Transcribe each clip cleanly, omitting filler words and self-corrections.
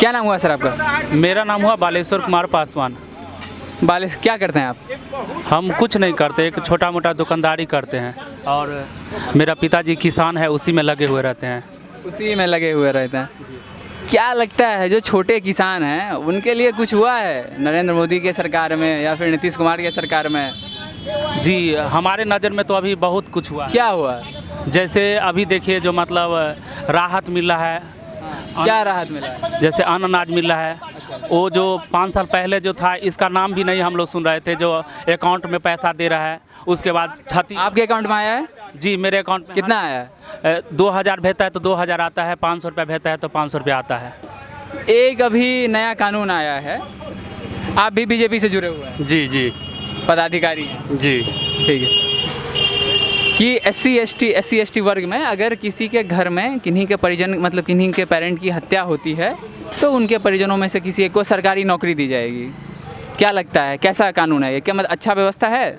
क्या नाम हुआ सर आपका? मेरा नाम हुआ बालेश्वर कुमार पासवान। बालेश, क्या करते हैं आप? हम कुछ नहीं करते, एक छोटा मोटा दुकानदारी करते हैं और मेरा पिताजी किसान है, उसी में लगे हुए रहते हैं। उसी में लगे हुए रहते हैं। क्या लगता है जो छोटे किसान हैं उनके लिए कुछ हुआ है नरेंद्र मोदी के सरकार में या फिर नीतीश कुमार के सरकार में? जी, हमारे नज़र में तो अभी बहुत कुछ हुआ है। क्या हुआ? जैसे अभी देखिए जो मतलब राहत मिला है। क्या राहत मिला है? जैसे अन्न अनाज मिल रहा है। वो जो 5 साल पहले जो था, इसका नाम भी नहीं हम लोग सुन रहे थे, जो अकाउंट में पैसा दे रहा है। उसके बाद छाती आपके अकाउंट में आया है? जी, मेरे अकाउंट में कितना आया है? 2000 भेजता है तो 2000 आता है, 500 रुपया भेजता है तो 500 रुपया आता है। एक अभी नया कानून आया है, आप भी बीजेपी से जुड़े हुए हैं? जी जी पदाधिकारी हैं? जी। ठीक है कि एस सी वर्ग में अगर किसी के घर में किन्हीं के परिजन मतलब किन्हीं के पेरेंट की हत्या होती है तो उनके परिजनों में से किसी एक को सरकारी नौकरी दी जाएगी। क्या लगता है कैसा कानून है ये? क्या मतलब अच्छा व्यवस्था है?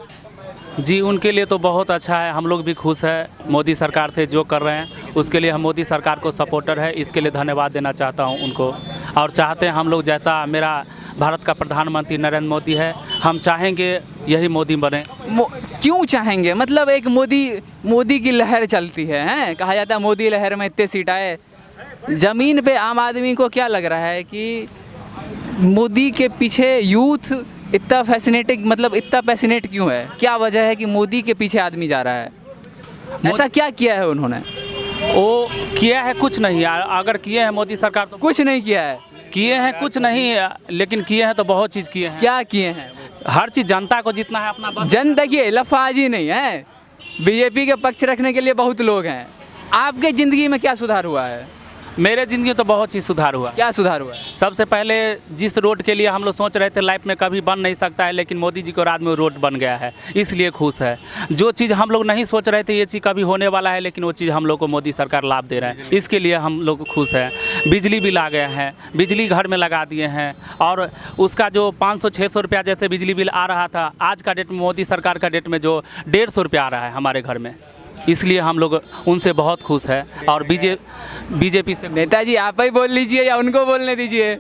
जी, उनके लिए तो बहुत अच्छा है। हम लोग भी खुश हैं मोदी सरकार से जो कर रहे हैं, उसके लिए हम मोदी सरकार को सपोर्टर है। इसके लिए धन्यवाद देना चाहता हूं उनको। और चाहते हैं हम लोग, जैसा मेरा भारत का प्रधानमंत्री नरेंद्र मोदी है, हम चाहेंगे यही मोदी बने। क्यों चाहेंगे? मतलब एक मोदी की लहर चलती है, हैं? कहा जाता है मोदी लहर में इतने सीट आए। ज़मीन पे आम आदमी को क्या लग रहा है कि मोदी के पीछे यूथ इतना फैसिनेटिंग मतलब इतना पैसिनेट क्यों है? क्या वजह है कि मोदी के पीछे आदमी जा रहा है? ऐसा क्या किया है उन्होंने? वो किया है कुछ नहीं। अगर किए हैं मोदी सरकार तो कुछ नहीं किया है। किए हैं कुछ नहीं, लेकिन किए हैं तो बहुत चीज़ किए हैं। क्या किए हैं? हर चीज़ जनता को जितना है अपना बस। जन देखिए लफाजी नहीं है, बीजेपी के पक्ष रखने के लिए बहुत लोग हैं। आपके ज़िंदगी में क्या सुधार हुआ है? मेरे ज़िंदगी तो बहुत चीज़ सुधार हुआ। क्या सुधार हुआ है? सबसे पहले जिस रोड के लिए हम लोग सोच रहे थे लाइफ में कभी बन नहीं सकता है, लेकिन मोदी जी को राज में रोड बन गया है, इसलिए खुश है। जो चीज़ हम लोग नहीं सोच रहे थे ये चीज़ कभी होने वाला है, लेकिन वो चीज़ हम लोग को मोदी सरकार लाभ दे रहा है, इसके लिए हम लोग खुश हैं। बिजली बिल आ गया है, बिजली घर में लगा दिए हैं। और उसका जो 500-600 रुपया जैसे बिजली बिल आ रहा था, आज का डेट में मोदी सरकार का डेट में जो 150 रुपया आ रहा है हमारे घर में, इसलिए हम लोग उनसे बहुत खुश है। और बीजेपी से। नेताजी आप ही बोल लीजिए या उनको बोलने दीजिए।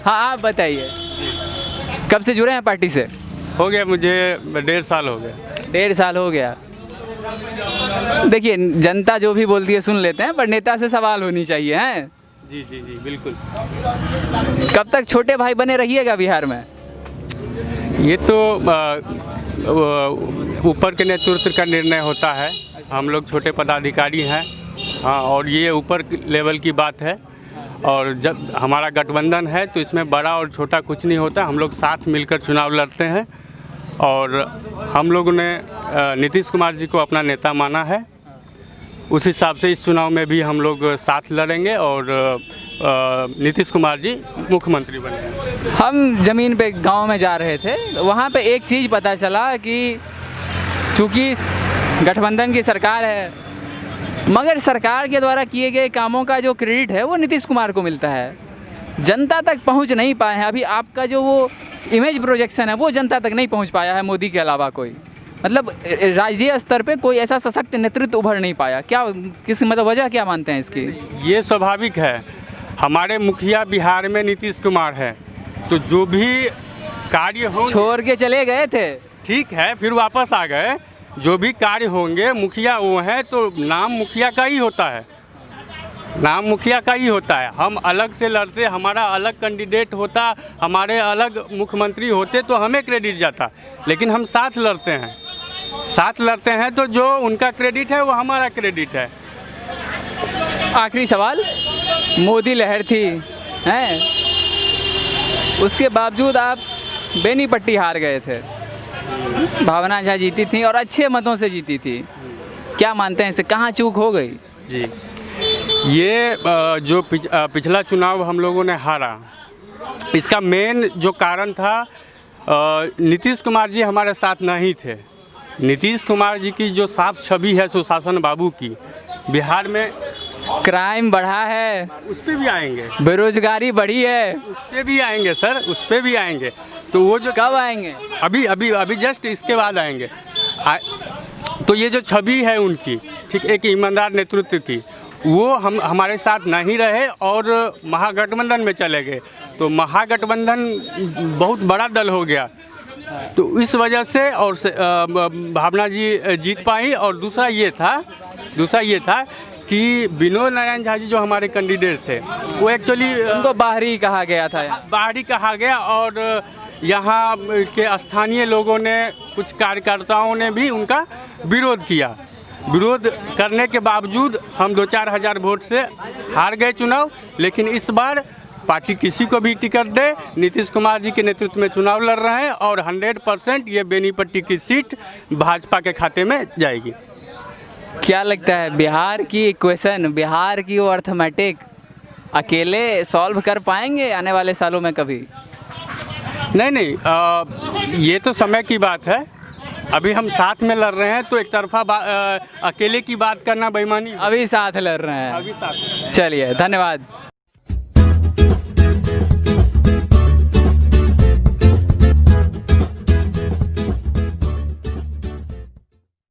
हाँ आप बताइए, कब से जुड़े हैं पार्टी से? हो गया मुझे 1.5 साल हो गया। 1.5 साल हो गया। देखिए जनता जो भी बोलती है सुन लेते हैं, पर नेता से सवाल होनी चाहिए, हैं? जी जी जी बिल्कुल। कब तक छोटे भाई बने रहिएगा बिहार में? ये तो ऊपर के नेतृत्व का निर्णय होता है। हम लोग छोटे पदाधिकारी हैं, हाँ, और ये ऊपर लेवल की बात है। और जब हमारा गठबंधन है तो इसमें बड़ा और छोटा कुछ नहीं होता, हम लोग साथ मिलकर चुनाव लड़ते हैं। और हम लोगों ने नीतीश कुमार जी को अपना नेता माना है, उस हिसाब से इस चुनाव में भी हम लोग साथ लड़ेंगे और नीतीश कुमार जी मुख्यमंत्री बने। हम ज़मीन पे गांव में जा रहे थे, वहाँ पे एक चीज़ पता चला कि चूँकि गठबंधन की सरकार है, मगर सरकार के द्वारा किए गए कामों का जो क्रेडिट है वो नीतीश कुमार को मिलता है। जनता तक पहुंच नहीं पाए हैं। अभी आपका जो वो इमेज प्रोजेक्शन है वो जनता तक नहीं पहुंच पाया है मोदी के अलावा कोई। मतलब राज्य स्तर पे कोई ऐसा सशक्त नेतृत्व उभर नहीं पाया। क्या किस मतलब वजह क्या मानते हैं इसकी? ये स्वाभाविक है, हमारे मुखिया बिहार में नीतीश कुमार है, तो जो भी कार्य हो छोड़ के चले गए थे, ठीक है, फिर वापस आ गए। जो भी कार्य होंगे मुखिया वो हैं, तो नाम मुखिया का ही होता है, नाम मुखिया का ही होता है। हम अलग से लड़ते, हमारा अलग कैंडिडेट होता, हमारे अलग मुख्यमंत्री होते तो हमें क्रेडिट जाता, लेकिन हम साथ लड़ते हैं। साथ लड़ते हैं तो जो उनका क्रेडिट है वो हमारा क्रेडिट है। आखिरी सवाल, मोदी लहर थी हैं, उसके बावजूद आप बेनीपट्टी हार गए थे, भावना झा जीती थी और अच्छे मतों से जीती थी। क्या मानते हैं इसे, कहाँ चूक हो गई? जी, ये जो पिछला चुनाव हम लोगों ने हारा, इसका मेन जो कारण था नीतीश कुमार जी हमारे साथ नहीं थे। नीतीश कुमार जी की जो साफ छवि है सुशासन बाबू की, बिहार में क्राइम बढ़ा है, उस पर भी आएंगे, बेरोजगारी बढ़ी है, उस पर भी आएंगे सर, उस पर भी आएंगे। तो वो जो कब आएंगे? अभी अभी अभी जस्ट इसके बाद आएंगे। तो ये जो छवि है उनकी, ठीक, एक ईमानदार नेतृत्व की, वो हमारे साथ नहीं रहे और महागठबंधन में चले गए, तो महागठबंधन बहुत बड़ा दल हो गया। तो इस वजह से और भावना जी जीत पाई। और दूसरा ये था कि विनोद नारायण झा जी जो हमारे कैंडिडेट थे वो एक्चुअली उनको बाहरी कहा गया था। बाहरी कहा गया और यहाँ के स्थानीय लोगों ने, कुछ कार्यकर्ताओं ने भी उनका विरोध किया। विरोध करने के बावजूद हम 2-4 हज़ार वोट से हार गए चुनाव। लेकिन इस बार पार्टी किसी को भी टिकट दे, नीतीश कुमार जी के नेतृत्व में चुनाव लड़ रहे हैं और 100% ये बेनीपट्टी की सीट भाजपा के खाते में जाएगी। क्या लगता है बिहार की इक्वेशन, बिहार की वो अर्थमेटिक अकेले सॉल्व कर पाएंगे आने वाले सालों में कभी? नहीं, ये तो समय की बात है। अभी हम साथ में लड़ रहे हैं तो एक तरफा अकेले की बात करना बेईमानी। अभी साथ लड़ रहे हैं। अभी साथ। चलिए, धन्यवाद।